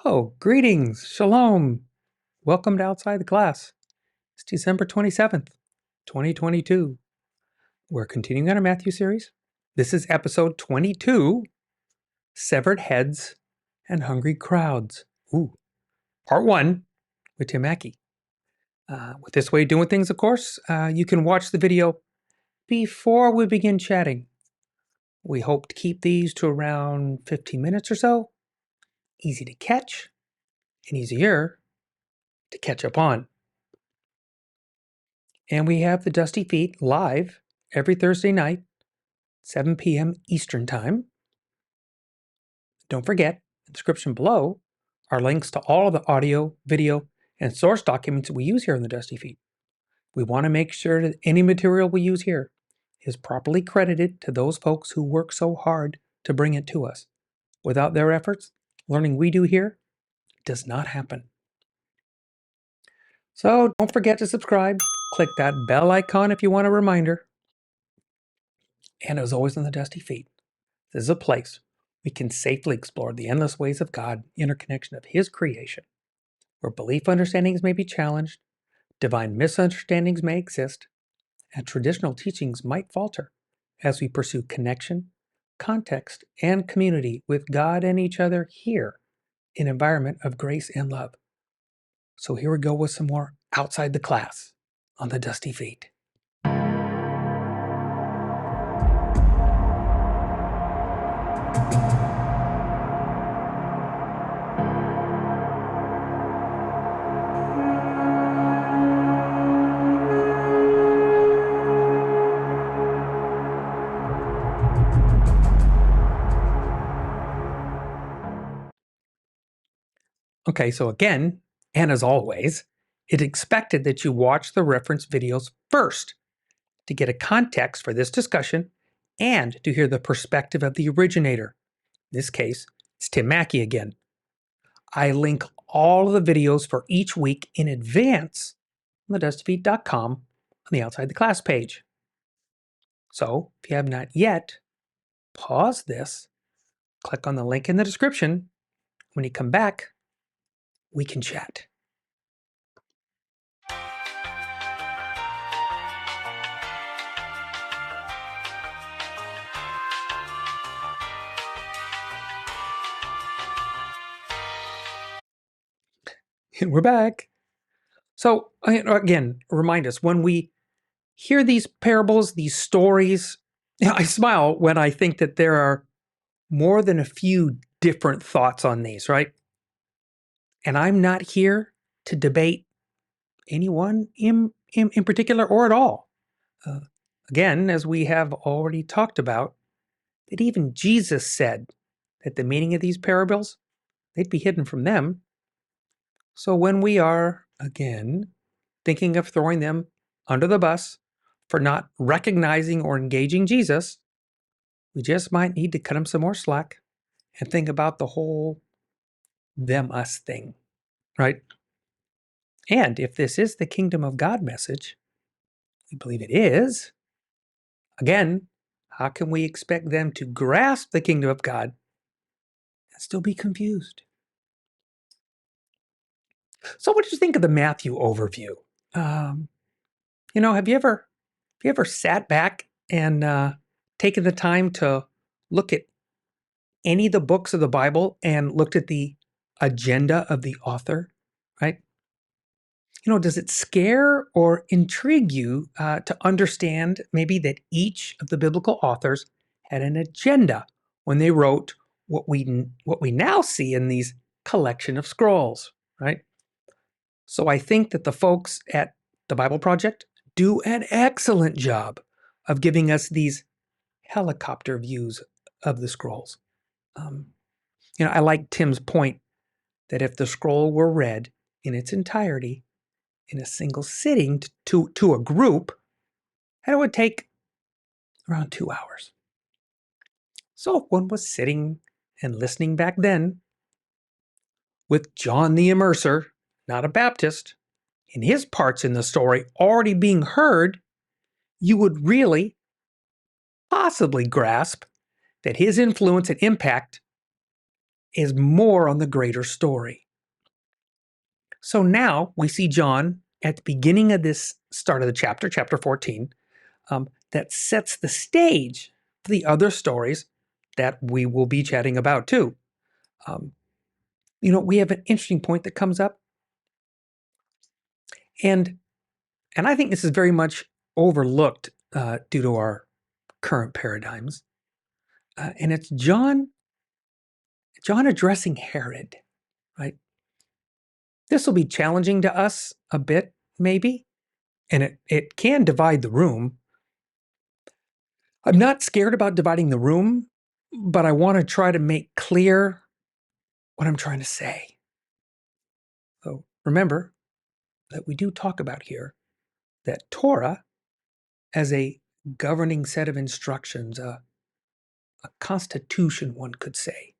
Oh, greetings, shalom. Welcome to Outside the Class. It's December 27th, 2022. We're continuing on our Matthew series. This is episode 22, Severed Heads and Hungry Crowds. Part 1 with Tim Mackie. With this way of doing things, of course, you can watch the video before we begin chatting. We hope to keep these to around 15 minutes or so. Easy to catch and easier to catch up on. And we have the Dusty Feet live every Thursday night, 7 p.m. Eastern Time. Don't forget, in the description below are links to all of the audio, video, and source documents that we use here on the Dusty Feet. We want to make sure that any material we use here is properly credited to those folks who work so hard to bring it to us. Without their efforts, learning we do here does not happen. So don't forget to subscribe. Click that bell icon if you want a reminder. And as always on the Dusty Feet, this is a place we can safely explore the endless ways of God, interconnection of His creation, where belief understandings may be challenged, divine misunderstandings may exist, and traditional teachings might falter as we pursue connection, context, and community with God and each other here in an environment of grace and love. So here we go with some more Outside the Class on the Dusty Feet. Okay, so again, and as always, it's expected that you watch the reference videos first to get a context for this discussion and to hear the perspective of the originator. In this case, it's Tim Mackie again. I link all of the videos for each week in advance on TheDustyFeet.com on the Outside the Class page. So, if you have not yet, pause this, click on the link in the description. When you come back, we can chat. And we're back. So, again, remind us, when we hear these parables, these stories, I smile when I think that there are more than a few different thoughts on these, right? And I'm not here to debate anyone in particular or at all. Uh, Again, as we have already talked about, that even Jesus said that the meaning of these parables, they'd be hidden from them. So when we are, again, thinking of throwing them under the bus for not recognizing or engaging Jesus, we just might need to cut them some more slack and think about the whole them us thing, right? And if this is the kingdom of God message, we believe it is, again, how can we expect them to grasp the kingdom of God and still be confused? So what did you think of the Matthew overview? Have you ever sat back and taken the time to look at any of the books of the Bible and looked at the agenda of the author, right? Does it scare or intrigue you to understand maybe that each of the biblical authors had an agenda when they wrote what we now see in these collection of scrolls, right? So I think that the folks at the Bible Project do an excellent job of giving us these helicopter views of the scrolls. I like Tim's point that if the scroll were read in its entirety in a single sitting to a group, that it would take around 2 hours. So if one was sitting and listening back then with John the Immerser, not a Baptist, and his parts in the story already being heard, you would really possibly grasp that his influence and impact is more on the greater story. So now we see John at the beginning of this start of the chapter, chapter 14, that sets the stage for the other stories that we will be chatting about too. We have an interesting point that comes up, and I think this is very much overlooked due to our current paradigms, and it's John addressing Herod, right? This will be challenging to us a bit, maybe, and it can divide the room. I'm not scared about dividing the room, but I want to try to make clear what I'm trying to say. So remember that we do talk about here that Torah, as a governing set of instructions, a constitution, one could say,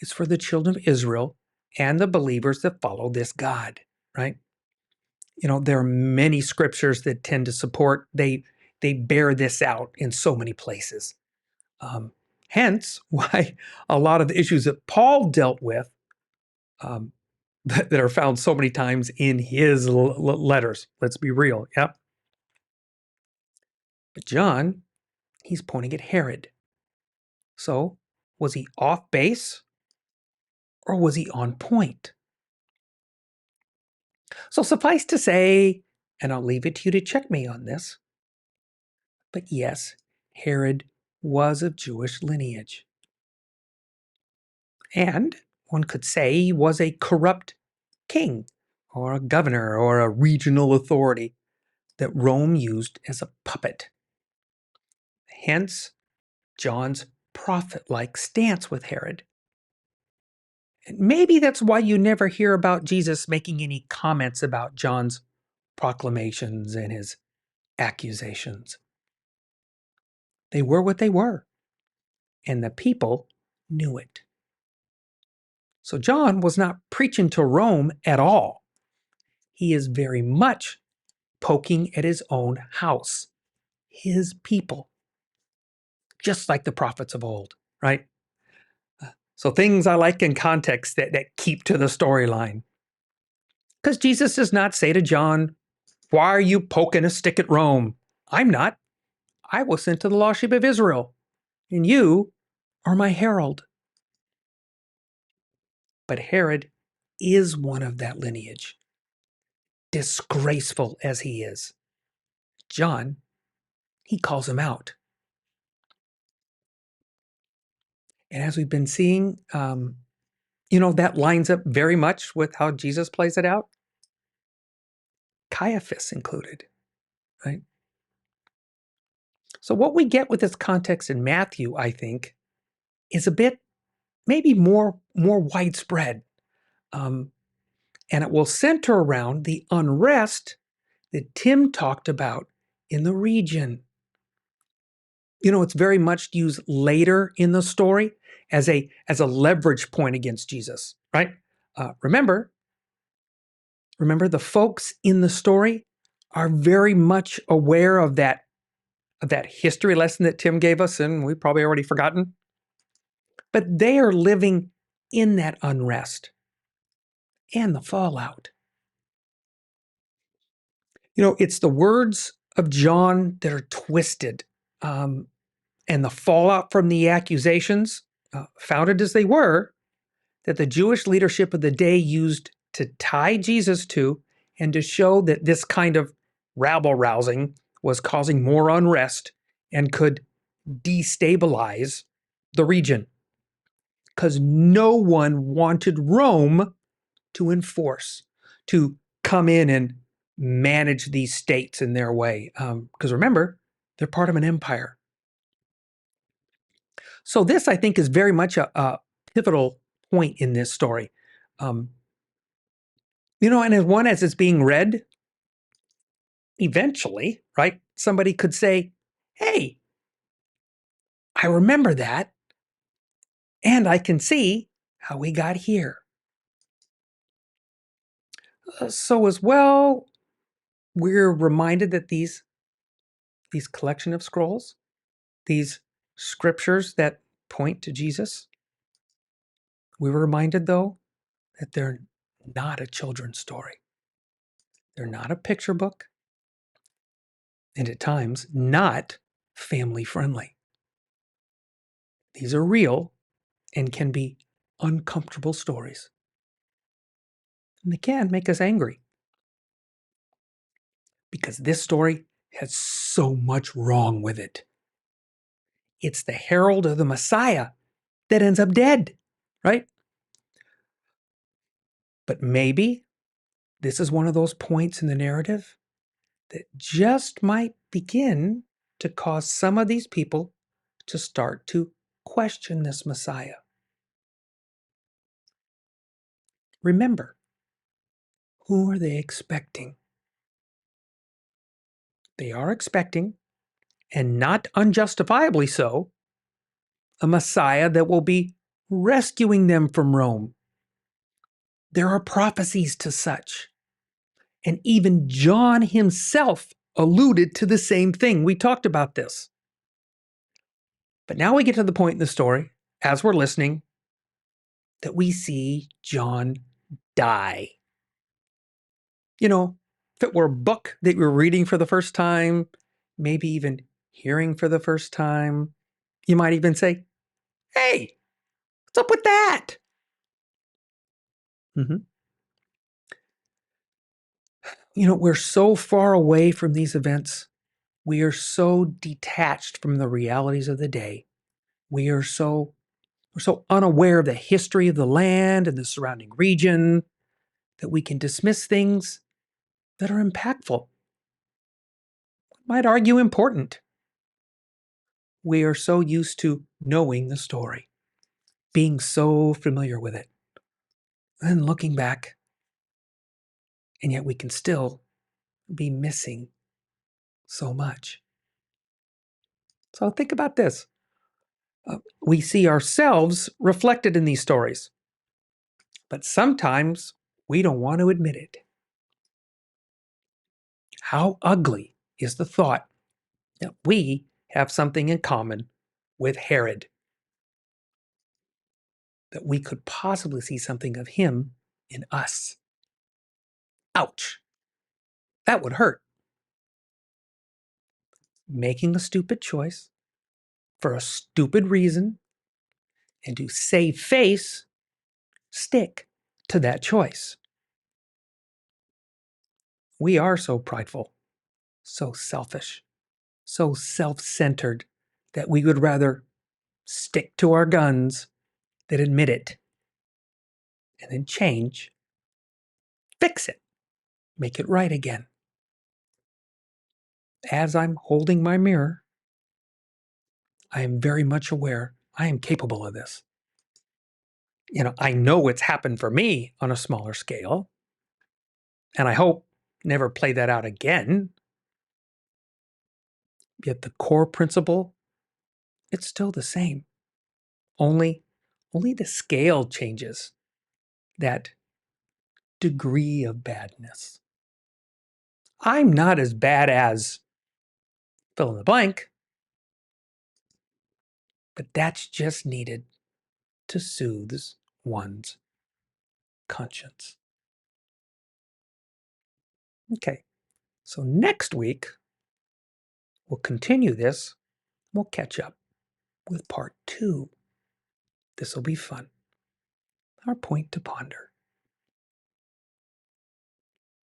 is for the children of Israel and the believers that follow this God, right? There are many scriptures that tend to support, they bear this out in so many places. Hence why a lot of the issues that Paul dealt with um, that are found so many times in his letters. Let's be real. Yep. But John, he's pointing at Herod. So was he off base or was he on point? So suffice to say, and I'll leave it to you to check me on this, but yes, Herod was of Jewish lineage. And one could say he was a corrupt king or a governor or a regional authority that Rome used as a puppet. Hence, John's prophet-like stance with Herod. And maybe that's why you never hear about Jesus making any comments about John's proclamations and his accusations. They were what they were, and the people knew it. So John was not preaching to Rome at all. He is very much poking at his own house, his people, just like the prophets of old, right? So things I like in context that keep to the storyline. Because Jesus does not say to John, "Why are you poking a stick at Rome? I'm not. I was sent to the lost sheep of Israel, and you are my herald." But Herod is one of that lineage, disgraceful as he is. John, he calls him out. And as we've been seeing, that lines up very much with how Jesus plays it out. Caiaphas included, right? So what we get with this context in Matthew, I think, is a bit maybe more widespread. And it will center around the unrest that Tim talked about in the region. It's very much used later in the story as a leverage point against Jesus, right? Remember the folks in the story are very much aware of that history lesson that Tim gave us, and we've probably already forgotten. But they are living in that unrest and the fallout. It's the words of John that are twisted, and the fallout from the accusations, founded as they were, that the Jewish leadership of the day used to tie Jesus to and to show that this kind of rabble-rousing was causing more unrest and could destabilize the region. Because no one wanted Rome to enforce, to come in and manage these states in their way. Because remember, they're part of an empire. So this, I think, is very much a pivotal point in this story. And as it's being read, eventually, right, somebody could say, "Hey, I remember that, and I can see how we got here." So as well, we're reminded that these collection of scrolls, these scriptures that point to Jesus, We were reminded, though, that they're not a children's story. They're not a picture book, and at times, not family friendly. These are real and can be uncomfortable stories. And they can make us angry because this story has so much wrong with it. It's the herald of the Messiah that ends up dead, right? But maybe this is one of those points in the narrative that just might begin to cause some of these people to start to question this Messiah. Remember, who are they expecting? They are expecting, and not unjustifiably so, a Messiah that will be rescuing them from Rome. There are prophecies to such. And even John himself alluded to the same thing. We talked about this. But now we get to the point in the story, as we're listening, that we see John die. You know, if it were a book that you're reading for the first time, maybe even hearing for the first time, you might even say, "Hey, what's up with that?" Mm-hmm. You know, we're so far away from these events. We are so detached from the realities of the day. We're so unaware of the history of the land and the surrounding region that we can dismiss things that are impactful, might argue important. We are so used to knowing the story, being so familiar with it, and looking back, and yet we can still be missing so much. So think about this. We see ourselves reflected in these stories, but sometimes we don't want to admit it. How ugly is the thought that we have something in common with Herod, that we could possibly see something of him in us. Ouch. That would hurt. Making a stupid choice for a stupid reason and to save face, stick to that choice. We are so prideful, so selfish, so self-centered that we would rather stick to our guns than admit it and then change, fix it, make it right again. As I'm holding my mirror, I am very much aware I am capable of this. You know, I know it's happened for me on a smaller scale, and I hope never play that out again. Yet the core principle, it's still the same. Only the scale changes, that degree of badness. I'm not as bad as fill in the blank, but that's just needed to soothe one's conscience. Okay, so next week, we'll continue this. We'll catch up with part 2. This will be fun. Our point to ponder.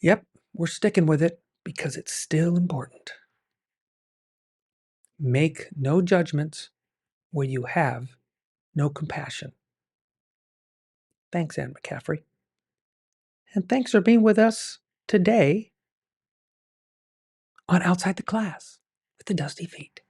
Yep, we're sticking with it because it's still important. Make no judgments where you have no compassion. Thanks, Anne McCaffrey. And thanks for being with us today on Outside the Class with the Dusty Feet.